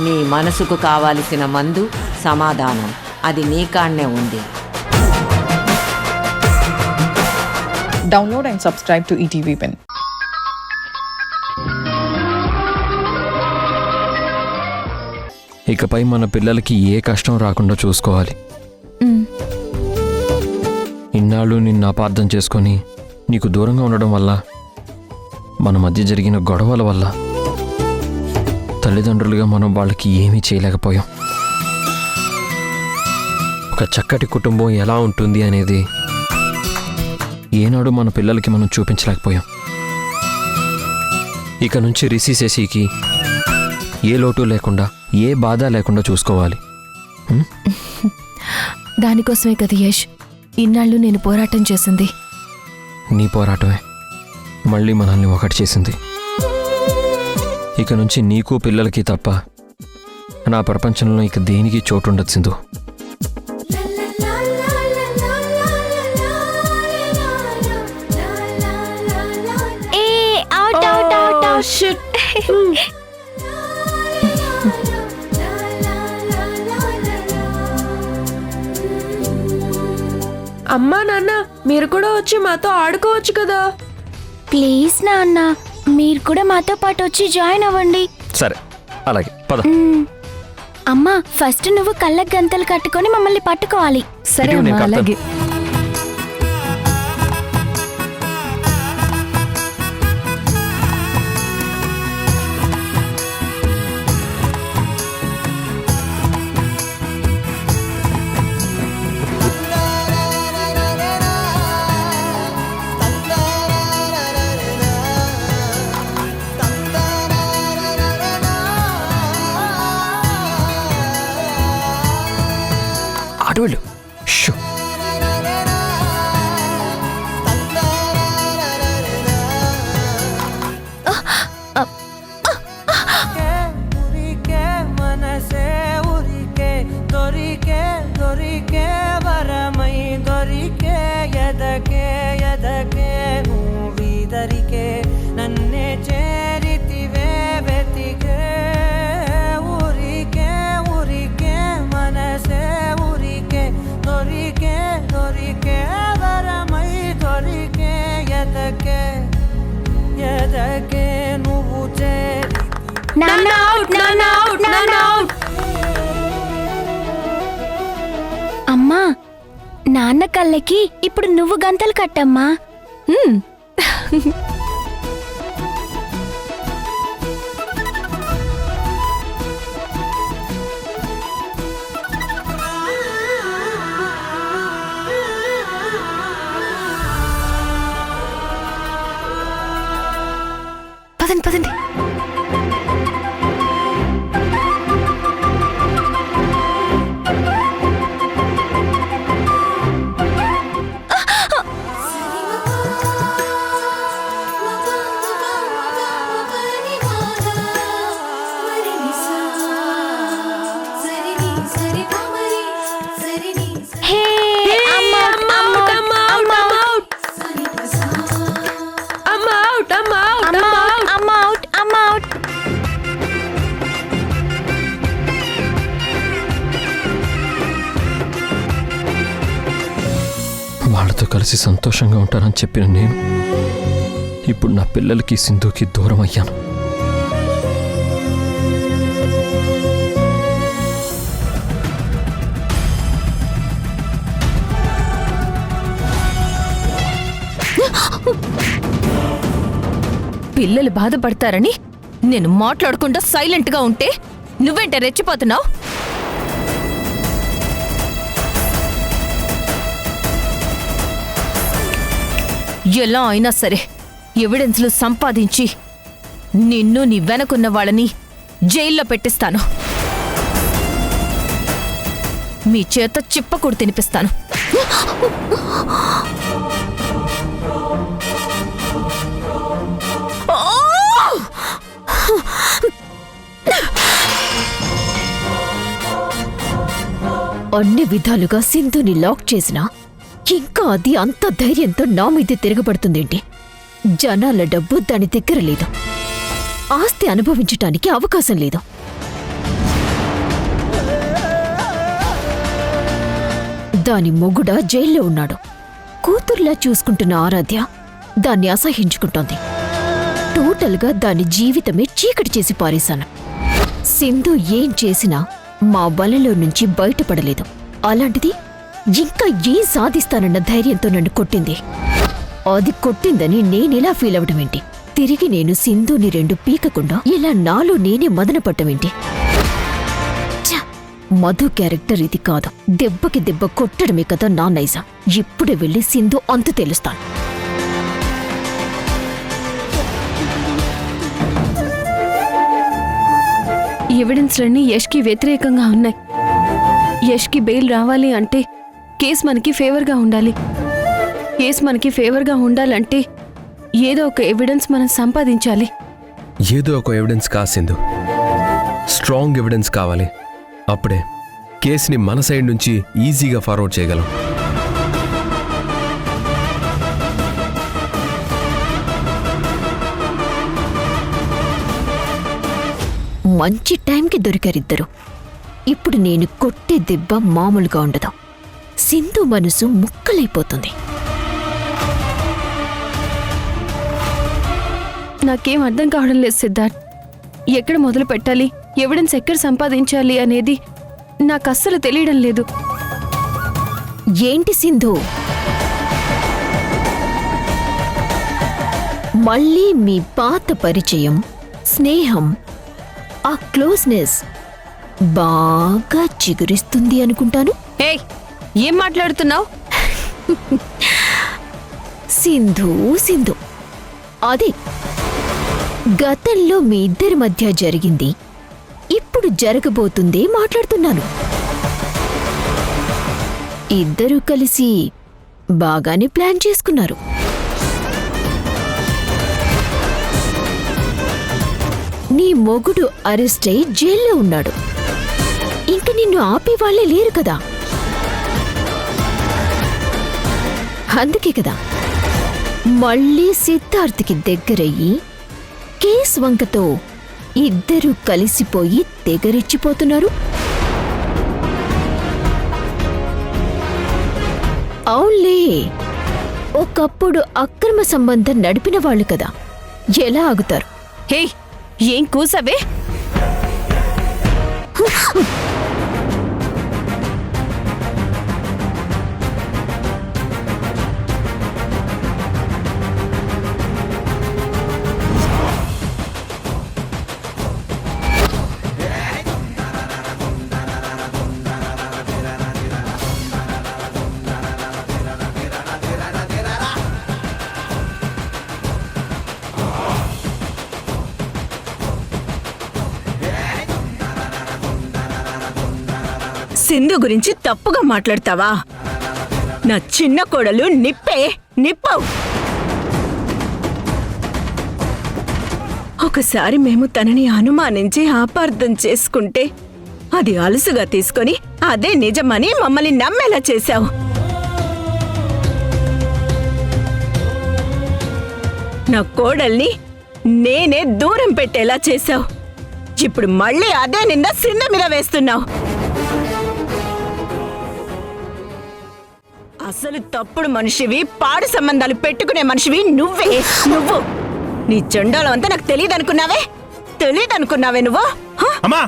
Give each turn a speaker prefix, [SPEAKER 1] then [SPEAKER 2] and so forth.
[SPEAKER 1] నీ మనసుకు కావాల్సిన మందు సమాధానం అది నీ కాడనే ఉంది.
[SPEAKER 2] Download and subscribe to ETV Win.
[SPEAKER 3] ఇకపై మన పిల్లలకి ఏ కష్టం రాకుండా చూసుకోవాలి. ఇన్నాళ్ళు నిన్ను అపార్థం చేసుకొని నీకు దూరంగా ఉండడం వల్ల, మన మధ్య జరిగిన గొడవల వల్ల తల్లిదండ్రులుగా మనం వాళ్ళకి ఏమీ చేయలేకపోయాం. ఒక చక్కటి కుటుంబం ఎలా ఉంటుంది అనేది ఏనాడు మన పిల్లలకి మనం చూపించలేకపోయాం. ఇక నుంచి రిసీసేసీకి ఏ లోటు లేకుండా, ఏ బాధ లేకుండా చూసుకోవాలి.
[SPEAKER 4] దానికోసమే కదా యష్ ఇన్నాళ్ళు నేను పోరాటం చేసింది.
[SPEAKER 3] నీ పోరాటమే మళ్ళీ మనల్ని ఒకటి చేసింది. ఇక నుంచి నీకు పిల్లలకి తప్ప నా ప్రపంచంలో ఇక దేనికి చోటు ఉండదు సింధు.
[SPEAKER 5] అమ్మా నాన్న మీరు కూడా వచ్చి మాతో ఆడుకోవచ్చు కదా.
[SPEAKER 4] ప్లీజ్ నాన్న, మీరు కూడా మాతో పాటు వచ్చి జాయిన్ అవ్వండి.
[SPEAKER 3] సరే అలాగే పద.
[SPEAKER 4] అమ్మా ఫస్ట్ నువ్వు కళ్ళకి గంతలు కట్టుకొని మమ్మల్ని పట్టుకోవాలి.
[SPEAKER 3] సరే అమ్మా, అలాగే. వెళ్ళు.
[SPEAKER 6] నన్నే చేరితివే వెతికే ఊరికే ఊరికే మనసే ఊరికే దొరికే దొరికే వరమై దొరికే ఎదకే ఎదకే నువ్వు చేరి.
[SPEAKER 4] అమ్మా నాన్న కళ్ళకి ఇప్పుడు నువ్వు గంతలు కట్టమ్మా. పదండి పదండి.
[SPEAKER 3] వాళ్ళతో కలిసి సంతోషంగా ఉంటారని చెప్పిన నేను ఇప్పుడు నా పిల్లలకి సింధుకి దూరం అయ్యాను.
[SPEAKER 4] పిల్లలు బాధపడతారని నేను మాట్లాడకుండా సైలెంట్గా ఉంటే నువ్వేంటే రెచ్చిపోతున్నావు? ఎలా అయినా సరే ఎవిడెన్స్లు సంపాదించి నిన్ను నీ వెనకున్న వాళ్ళని జైల్లో పెట్టిస్తాను. మీ చేత చిప్పకూడు తినిపిస్తాను.
[SPEAKER 7] అన్ని విధాలుగా సింధుని లాక్ చేసినా ఇంకా అది అంత ధైర్యంతో నా మీద తిరగబడుతుందేంటి? జనాల డబ్బు దాని దగ్గర లేదు, ఆస్తి అనుభవించటానికి అవకాశం లేదు. దాని మొగుడ జైల్లో ఉన్నాడు. కూతుర్లా చూసుకుంటున్న ఆరాధ్య దాన్ని అసహించుకుంటోంది. టోటల్గా దాని జీవితమే చీకటి చేసి పారేశాను. సింధు ఏం చేసినా మా వలలో నుంచి బయటపడలేదు. అలాంటిది ఇంకా ఏం సాధిస్తానన్న ధైర్యంతో నన్ను కొట్టింది. అది కొట్టిందని నేనిలా ఫీల్ అవడమేంటి? తిరిగి నేను సింధుని 2 పీకకుండా ఇలా నాలో నేనే మదనపడ్డమేంటి? ఛ! మధు క్యారెక్టర్ ఇది కాదు. దెబ్బకి దెబ్బ కొట్టడమే కదా నా నైజం. ఇప్పుడే వెళ్ళి సింధు అంతు తెలుస్తాను.
[SPEAKER 5] ఎవిడెన్స్లన్నీ యష్కి వ్యతిరేకంగా ఉన్నాయి. యష్కి బెయిల్ రావాలి అంటే కేసు మనకి ఫేవర్గా ఉండాలి. కేసు మనకి ఫేవర్గా ఉండాలంటే ఏదో ఒక ఎవిడెన్స్ మనం సంపాదించాలి.
[SPEAKER 8] ఏదో ఒక ఎవిడెన్స్ కాసిందు, స్ట్రాంగ్ ఎవిడెన్స్ కావాలి. అప్పుడే కేసుని మన సైడ్ నుంచి ఈజీగా ఫార్వర్డ్ చేయగలం.
[SPEAKER 7] మంచి టైంకి దొరికారిద్దరు. ఇప్పుడు నేను కొట్టే దెబ్బ మామూలుగా ఉండదు. సింధు మనసు ముక్కలైపోతుంది.
[SPEAKER 5] నాకేం అర్థం కావడం లేదు సిద్ధార్థ్. ఎక్కడ మొదలు పెట్టాలి, ఎవిడెన్స్ ఎక్కడ సంపాదించాలి అనేది నాకు అస్సలు తెలియడం లేదు.
[SPEAKER 7] ఏంటి సింధు, మళ్ళీ మీ పాత పరిచయం, స్నేహం, ఆ క్లోజ్నెస్ బాగా చిగురిస్తుంది అనుకుంటాను.
[SPEAKER 5] ఏయ్, ఏం మాట్లాడుతున్నావు?
[SPEAKER 7] సింధు సింధు అదే గతంలో మీ ఇద్దరి మధ్య జరిగింది ఇప్పుడు జరగబోతుందే మాట్లాడుతున్నాను. ఇద్దరూ కలిసి బాగానే ప్లాన్ చేసుకున్నారు. నీ మొగుడు అరెస్ట్ అయి జైల్లో ఉన్నాడు. ఇంక నిన్ను ఆపేవాళ్లే లేరు కదా. అందుకే కదా మళ్ళీ సిద్ధార్థ్కి దగ్గరయ్యి కేస్ వంకతో ఇద్దరూ కలిసిపోయి తెగరెచ్చిపోతున్నారు. అవునులే, ఒకప్పుడు అక్రమ సంబంధం నడిపిన వాళ్ళు కదా, ఎలా ఆగుతారు?
[SPEAKER 5] హే, ఏం కూసవే?
[SPEAKER 9] సింధు గురించి తప్పుగా మాట్లాడతావా? నా చిన్న కోడలు నిప్పే నిప్పవు. ఒకసారి మేము తనని అనుమానించి అపార్థం చేసుకుంటే అది అలుసుగా తీసుకొని అదే నిజమని మమ్మల్ని నమ్మేలా చేశావు. నా కోడల్ని నేనే దూరం పెట్టేలా చేశావు. ఇప్పుడు మళ్ళీ అదే నింద సింధు మీద వేస్తున్నావు. అసలు తప్పుడు మనిషివి, పాడు సంబంధాలు పెట్టుకునే మనిషివి నువ్వే. నువ్వు నీ చెండాలం అంతా నాకు తెలియదనుకున్నావే నువ్వు?
[SPEAKER 10] అమ్మా